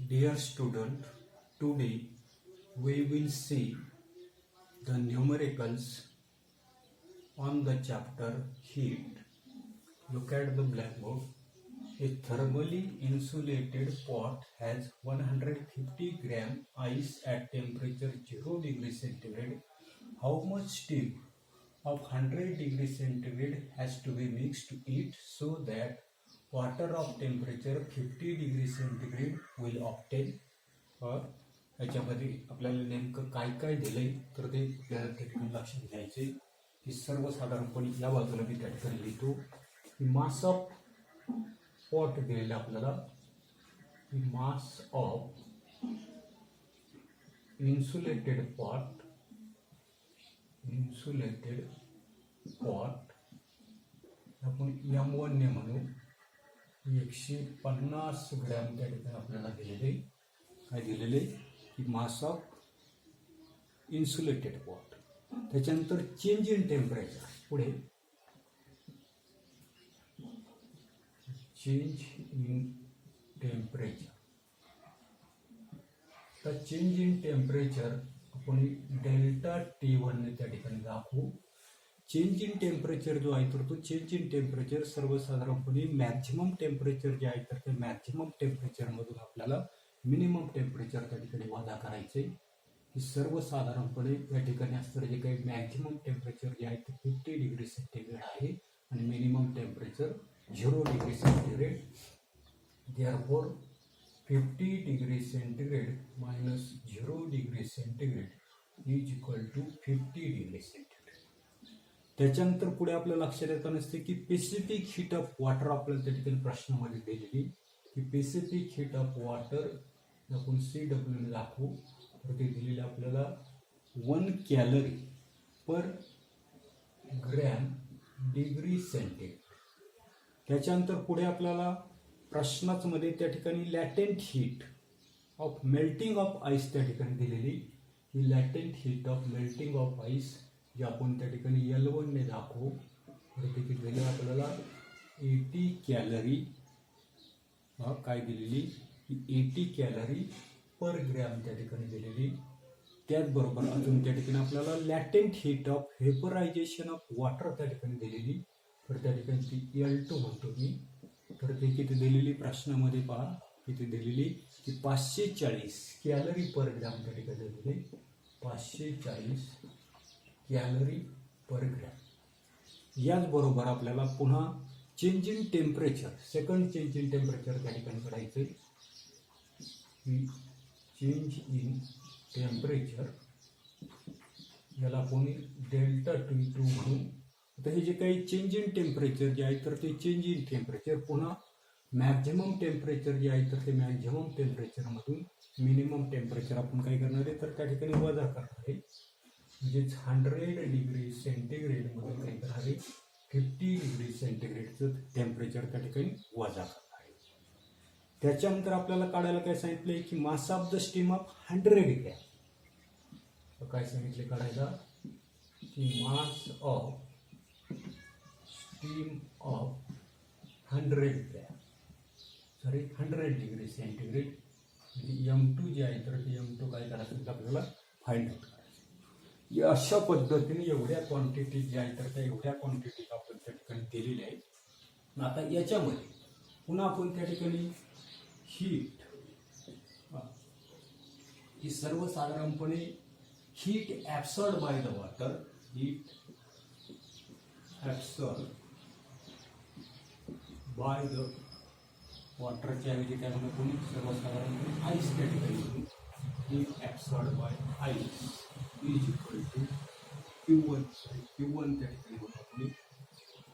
Dear student, today we will see the numericals on the chapter heat. Look at the blackboard. A thermally insulated pot has 150 gram ice at temperature 0 degree centigrade. How much steam of 100 degree centigrade has to be mixed to it so that water of temperature 50 degree centigrade will obtain? याच्यामध्ये आपल्याला नेमकं काय काय दिलंय तर ते आपल्याला त्या ठिकाणी लक्षात घ्यायचे की सर्वसाधारणपणे या बाजूला मी त्या ठिकाणी लिहितो की मास ऑफ पॉट दिलेलं आपल्याला की मास ऑफ इन्सुलेटेड पॉट आपण M1 ने म्हणू 150 ग्रॅम त्या ठिकाणी आपल्याला दिलेले काय दिलेले की मास ऑफ इन्सुलेटेड पॉट. त्याच्यानंतर चेंज इन टेम्परेचर पुढे चेंज इन टेम्परेचर. तर चेंज इन टेम्परेचर आपण डेल्टा T1 ने त्या ठिकाणी दाखवू. चेंज इन टेम्परेचर जो आहे तर तो चेंज इन टेम्परेचर सर्वसाधारणपणे मॅक्झिमम टेम्परेचर जे आहे तर ते मॅक्झिमम टेम्परेचरमधून आपल्याला मिनिमम टेम्परेचर त्या ठिकाणी वजा करायचे की सर्वसाधारणपणे या ठिकाणी असणारे जे काही मॅक्झिमम टेम्परेचर जे आहे ते 50 डिग्री सेंटीग्रेड आहे आणि minimum temperature 0 degree centigrade. Therefore 50 degree centigrade minus 0 degree centigrade is equal to 50 degree centigrade. त्याच्यानंतर पुढे आपल्या लक्षात येत नसते की पेसिफिक हीट ऑफ वॉटर आपल्याला त्या ठिकाणी प्रश्नामध्ये दिलेली की पेसिफिक हीट ऑफ वॉटर आपण CW ने दाखवू तर ते दिलेले आपल्याला 1 calorie per gram degree centigrade. त्याच्यानंतर पुढे आपल्याला प्रश्नाच मध्ये त्या ठिकाणी latent heat of melting of ice त्या ठिकाणी दिलेली ही latent heat of melting of ice जे आपण त्या ठिकाणी L1 ने दाखवू तर ते दिले आपल्याला 80 कॅलरी काय दिलेली की 80 कॅलरी पर ग्रॅम त्या ठिकाणी दिलेली. त्याचबरोबर अजून त्या ठिकाणी आपल्याला लॅटेंट हीट ऑफ व्हेपरायझेशन ऑफ वॉटर त्या ठिकाणी दिलेली तर त्या ठिकाणी ती L2 म्हणतो मी. तर ते किती दिलेली प्रश्नामध्ये पहा किती दिलेली की 540 कॅलरी पर ग्रॅम त्या ठिकाणी दिलेली 540 कॅलरी पर ग्रॅम. याचबरोबर आपल्याला पुन्हा change in temperature second change in temperature त्या ठिकाणी करायचं चेंज इन टेम्परेचर याला कोणी डेल्टा T2 म्हणून. आता हे जे काही चेंज इन टेम्परेचर जे आहे तर ते चेंज इन टेम्परेचर पुन्हा मॅक्झिमम टेम्परेचर जे आहे तर ते मॅक्झिमम टेम्परेचरमधून मिनिमम टेम्परेचर आपण काय करणार आहे तर त्या ठिकाणी वजा करणार आहे म्हणजेच 100 डिग्री सेंटीग्रेडमधून काय करणार आहे 50 डिग्री सेंटीग्रेडचं टेम्परेचर त्या ठिकाणी वजा करणार आहे. त्याच्यानंतर आपल्याला काढायला काय सांगितलंय की mass of the steam of 100 gram. तर काय सांगितले काढायला की mass of steam of 100 gram sorry 100 degree centigrade म्हणजे M2 जे आहे तर ते M2 काय करायचं आपल्याला फाइंड आउट करायचं. अशा पद्धतीने एवढ्या क्वांटिटी ज्या आहेत तर त्या एवढ्या क्वांटिटी आपण त्या ठिकाणी दिलेल्या आहेत. आता याच्यामध्ये पुन्हा आपण त्या ठिकाणी हीट ही सर्वसाधारणपणे heat absorb by the water heat absorb by the वॉटरच्या ऐवजी त्यामध्ये कोणी सर्वसाधारणपणे आईस त्या ठिकाणी heat absorb by ice is equal to Q1 त्या ठिकाणी होतो आपण.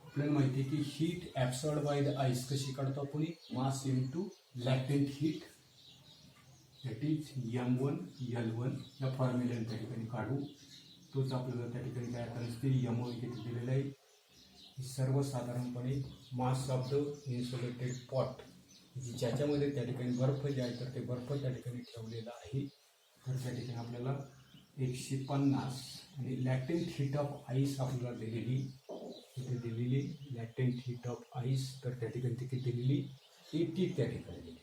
आपल्याला माहिती आहे की heat absorb by the ice कशी काढतो आपण mass into latent heat that is M1 L1 या फॉर्म्युल्याने त्या ठिकाणी काढू. तोच आपल्याला त्या ठिकाणी काय आता नसते M1 किती दिलेलं आहे सर्वसाधारणपणे mass of the insulated pot ज्याच्यामध्ये त्या ठिकाणी बर्फ जे आहे तर ते बर्फ त्या ठिकाणी ठेवलेला आहे तर त्या ठिकाणी आपल्याला 150 आणि लॅटेंट हीट ऑफ आईस आपल्याला दिलेली इथे दिलेली लॅटेंट हीट ऑफ आईस तर त्या ठिकाणी किती दिलेली 80 त्या ठिकाणी दिली.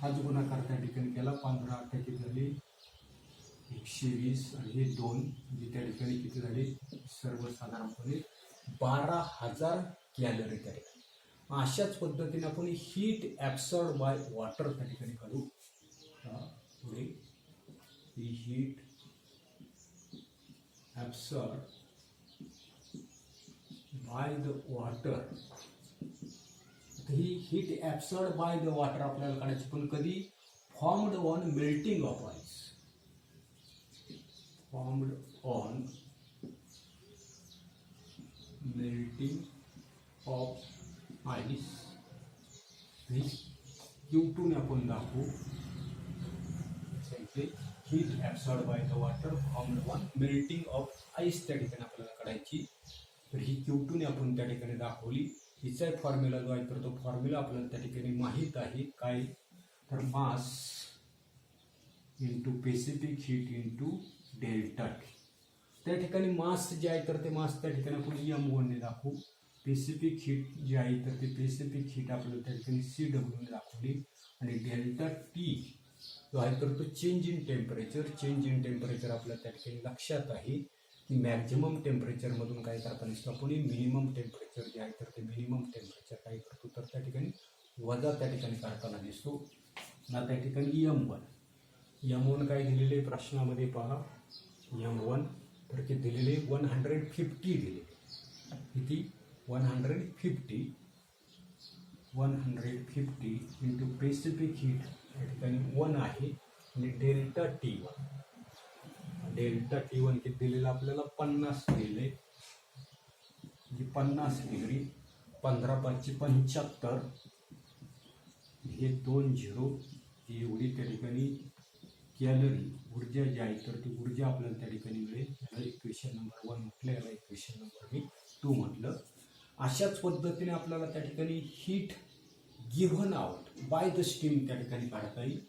हाच गुणाकार त्या ठिकाणी केला, 15 किती झाले 120 आणि हे 2 म्हणजे त्या ठिकाणी किती झाले सर्वसाधारणपणे 12,000 कॅलरी त्या ठिकाणी. अशाच पद्धतीने आपण हीट ॲब्सॉर्ब बाय वॉटर त्या ठिकाणी काढू. पुढे ही heat absorb by the water. ही heat absorb by the water आपल्याला काढायची, पण कधी formed on melting of ice. Formed on melting of ice. Q2 ने आपण दाखवू. Heat absorb by the water formed on melting of ice त्या ठिकाणी आपल्याला काढायची. तर ही Q2 ने आपण त्या ठिकाणी दाखवली. हिचा फॉर्म्युला जो आहे तर तो फॉर्म्युला आपल्याला त्या ठिकाणी माहीत आहे. काय तर mass into Pacific heat into delta T. त्या ठिकाणी मास जे आहे तर ते मास त्या ठिकाणी आपण M1 ने दाखवू. पेसिफिक हीट जे आहे तर ते पेसिफिक हीट आपल्याला त्या ठिकाणी CW ने दाखवली. आणि डेल्टा टी जो आहे तर तो change in temperature. Change in temperature आपल्याला त्या ठिकाणी लक्षात आहे की मॅक्झिमम टेम्परेचरमधून काय करता नसतं आपण मिनिमम टेम्परेचर जे आहे तर ते मिनिमम टेम्परेचर काय करतो तर त्या ठिकाणी वजा त्या ठिकाणी काढताना दिसतो ना. त्या ठिकाणी M1 काय दिलेले प्रश्नामध्ये पहा. M1 तर ते दिलेले 150 दिलेले. किती 150 इंटू पेसिफिक हीट या ठिकाणी 1 आहे आणि डेल्टा T1 किती दिलेलं आपल्याला 50 दिले. म्हणजे 50 डिग्री 15 5 75 हे 2 झिरो एवढी त्या ठिकाणी कॅलरी ऊर्जा जी आहे तर ती ऊर्जा आपल्याला त्या ठिकाणी मिळेल. याला इक्वेशन नंबर 1 म्हटलं, याला इक्वेशन नंबर मी 2 म्हटलं. अशाच पद्धतीने आपल्याला त्या ठिकाणी heat given out by the steam त्या ठिकाणी काढता येईल.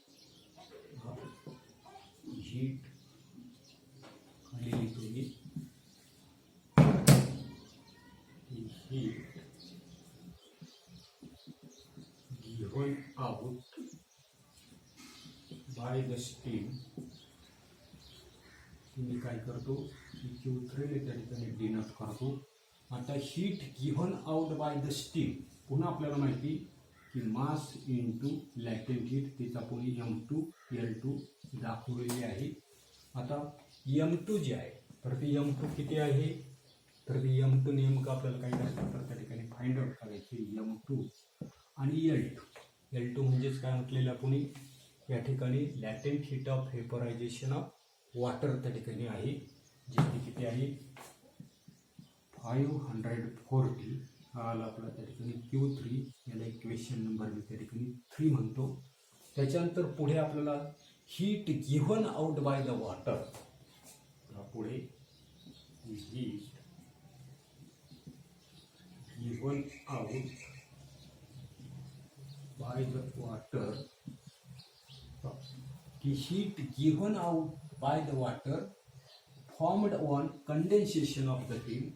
हीट खाली लिहितो मी. Heat given out by the steam. मी काय करतो Q3 ने त्या ठिकाणी डिनोट करतो. आता heat given out by the steam पुन्हा आपल्याला माहिती की मास इंटू लॅटेंट हीट तिचा पुढे M2 L2 दाखवलेली आहे. आता M2 जे आहे तर ती M2 किती आहे तर ती M2 नेमकं आपल्याला काय करायचं तर त्या ठिकाणी फाइंड आउट करायची. M2 आणि L2 म्हणजेच काय म्हटलेलं आपण या ठिकाणी latent heat of व्हेपरायझेशन of water त्या ठिकाणी आहे. जे किती आहे 540. हा आला आपला त्या ठिकाणी Q3. याला इक्वेशन नंबर मी त्या ठिकाणी 3 म्हणतो. त्याच्यानंतर पुढे आपल्याला heat given out by the water. पुढे heat given out by the water. Heat given out by the water formed on condensation of the steam.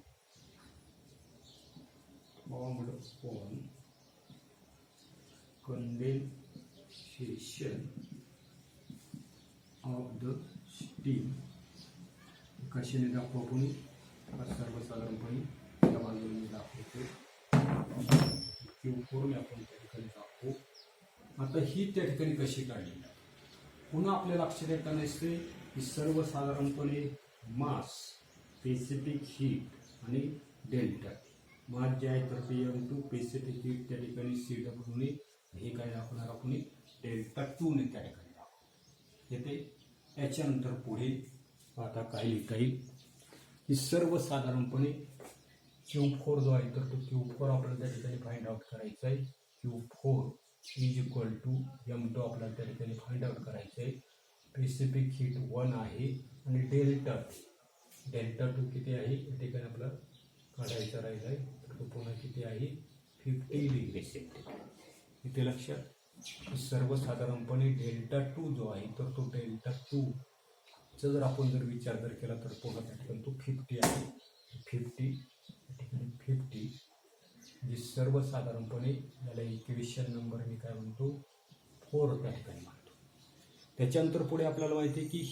Formed on condensation of the steam. कशाने दाखवू आपण सर्वसाधारणपणे त्या बाजूने दाखवतो. Q4 ने आपण त्या ठिकाणी दाखवू. आता ही त्या ठिकाणी कशी काढली पुन्हा आपल्या लक्षात येताना दिसते की सर्वसाधारणपणे मास पेसिफिक हीट आणि डेल्टा. मास जे आहे तर ते M2 पेसिफिक हीट त्या ठिकाणी CW ने हे काय दाखवणार आपण डेल्टा 2 ने त्या ठिकाणी दाखवू येते. याच्यानंतर पुढे आता काय लिहिता येईल की सर्वसाधारणपणे Q4 जो आहे तर तो Q4 आपल्याला त्या ठिकाणी फाइंड आउट करायचा आहे. Q4 is equal to M2 आपल्याला त्या ठिकाणी फाइंड आउट करायचं आहे. पेसिफिक हीट 1 आहे आणि डेल्टा 2 किती आहे या ठिकाणी आपल्याला काढायचा राहिला आहे तर तो पुन्हा किती आहे 50 डिग्री सेंटीग्रेड. इथे लक्षात सर्वसाधारणपणे डेल्टा 2 जो आहे तर तो डेल्टा 2 चा जर आपण जर विचार जर केला तर पुन्हा त्या ठिकाणी तो 50 आहे. 50 म्हणजे सर्वसाधारणपणे याला इक्वेशन नंबर मी काय म्हणतो 4 त्या ठिकाणी मानतो. त्याच्यानंतर पुढे आपल्याला माहिती आहे की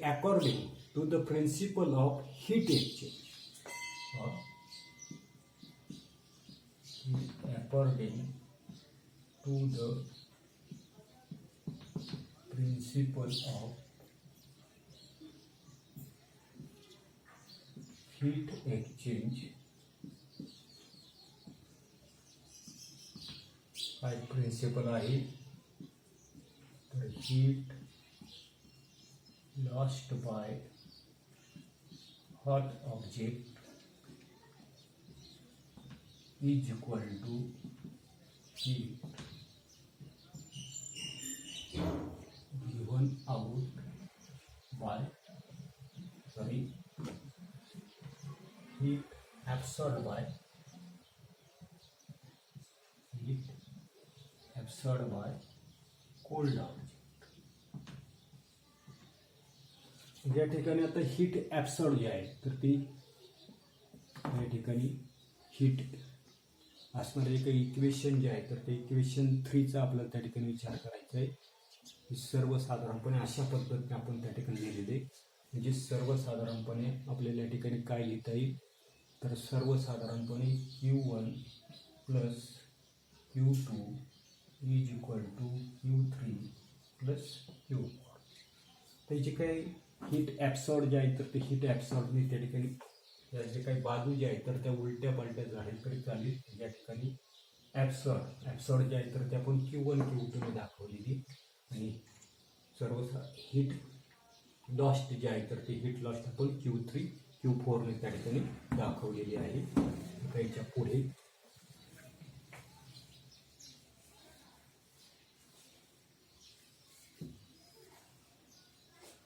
according to the principle of heat exchange, according to the principle of heat exchange, काय प्रिन्सिपल आहे तर heat lost by hot object is equal to heat given out by heat absorbed by cold object. या ठिकाणी आता heat absorb जे आहे तर ती या ठिकाणी हीट असणारे काही इक्वेशन जे आहे तर ते इक्वेशन 3चा आपल्याला त्या ठिकाणी विचार करायचा आहे. सर्वसाधारणपणे अशा पद्धतीने आपण त्या ठिकाणी लिहिलेले, म्हणजे सर्वसाधारणपणे आपल्याला या ठिकाणी काय लिहिता येईल तर सर्वसाधारणपणे Q1 plus Q2 is equal to Q3 plus Q4. तर जे काही हीट ॲब्सॉर्ब जे आहे तर ते हीट ॲब्सॉर्बने त्या ठिकाणी या जे काही बाजू जे आहेत तर त्या उलट्या पालट्या झाल्या तरी चालेल. या ठिकाणी ॲब्सॉर्ब जे आहे तर ते आपण Q1 Q2 ने दाखवलेली, आणि सर्व हीट लॉस्ट जे आहे तर ते हीट लॉस्ट आपण Q3 Q4 ने त्या ठिकाणी दाखवलेली आहे. त्याच्या पुढे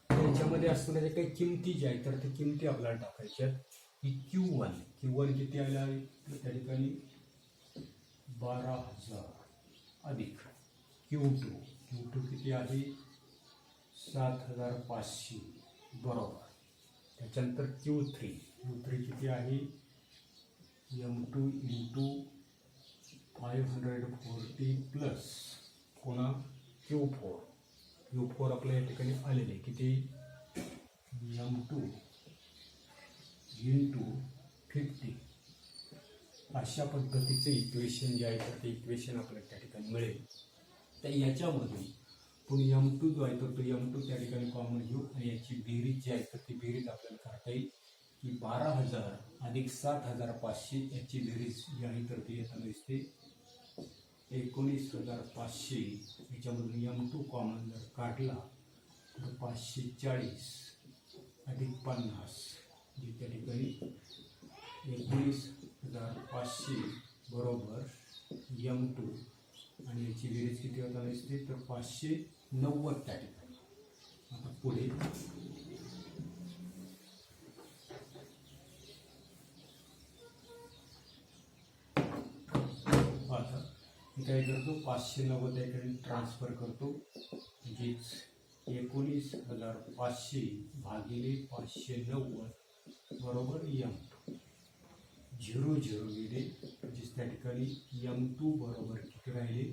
त्याच्यामध्ये असणाऱ्या काही किमती ज्या आहेत तर ते किमती आपल्याला टाकायच्या की Q1 किती आले आहे त्या ठिकाणी 12,000 अधिक Q2 किती आहे 7,500 बरोबर. त्याच्यानंतर Q3 किती आहे M2 इंटू 540 प्लस पुन्हा Q4 आपल्या या ठिकाणी आलेले किती M2 इंटू 50. अशा पद्धतीचे इक्वेशन जे आहे तर ते इक्वेशन आपल्याला त्या ठिकाणी मिळेल. तर याच्यामधून पण M2 जो आहे तर तो M2 त्या ठिकाणी कॉमन घेऊ, आणि याची बेरीज जी आहे तर ती बेरीज आपल्याला करता येईल की 12,000 अधिक 7,500 याची बेरीज जी आहे तर ती येताना दिसते 19,500. याच्यामधून M2 कॉमन जर काढला तर 540 अधिक 50 जी त्या ठिकाणी 19,500 बरोबर M2, आणि याची बेरीज किती होताना दिसते तर 590 त्या ठिकाणी. आता पुढे आता मी काय करतो 590 त्या ठिकाणी ट्रान्सफर करतो, म्हणजेच 19,500 भागिले 590 बरोबर M2. 0 गेले, म्हणजेच त्या ठिकाणी M2 बरोबर किती राहिले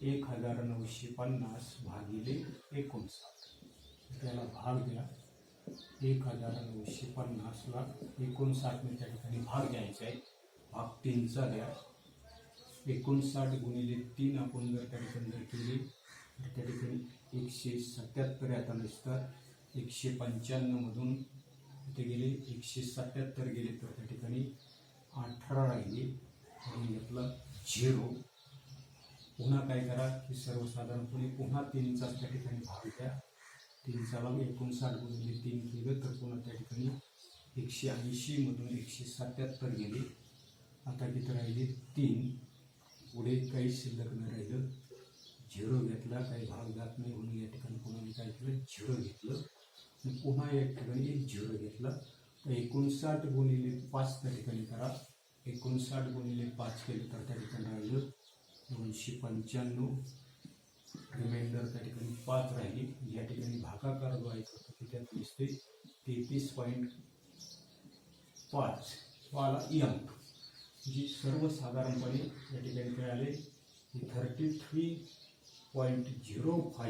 1950 भागिले 59. त्याला भाग द्या 1950ला 59ने त्या ठिकाणी भाग द्यायचा आहे. भाग 3चा द्या. 59 गुणिले 3 आपण जर त्या ठिकाणी जर केले तर त्या ठिकाणी 177 आता नसतात. 195 मधून ते गेले 177 गेले तर त्या ठिकाणी 18 राहिले, आणि यातला 0. पुन्हा काय करा की सर्वसाधारणपणे पुन्हा 3चा त्या ठिकाणी भाग द्या. 3चा भाग 59 गुणिले 3 केलं तर पुन्हा त्या ठिकाणी 180 मधून 177 गेले. आता किती राहिले 3. पुढे काही शिल्लक न राहिलं. 0 घेतला, काही भाग जात नाही म्हणून या ठिकाणी पुन्हा मी काय केलं 0 घेतलं, आणि पुन्हा या ठिकाणी 0 घेतला. तर 59 गुणिले 5 त्या ठिकाणी करा. 59 गुणिले 5 केलं तर त्या ठिकाणी राहिलं 295. रिमाइंडर त्या ठिकाणी 5 राहिली. या ठिकाणी भागाकार जो आहे तो किती दिसते 33.5 वाला M2. जी सर्वसाधारणपणे या ठिकाणी काय आले 33.05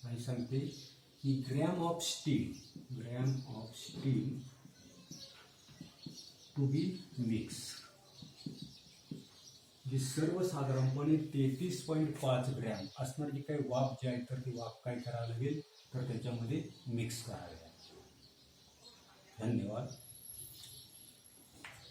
आणि सांगते की gram of steel to be mix, जी सर्वसाधारणपणे 33.5 ग्रॅम असणार जी काही वाफ जी आहे तर ती वाफ काय करावी लागेल तर त्याच्यामध्ये मिक्स करावी लागेल. धन्यवाद.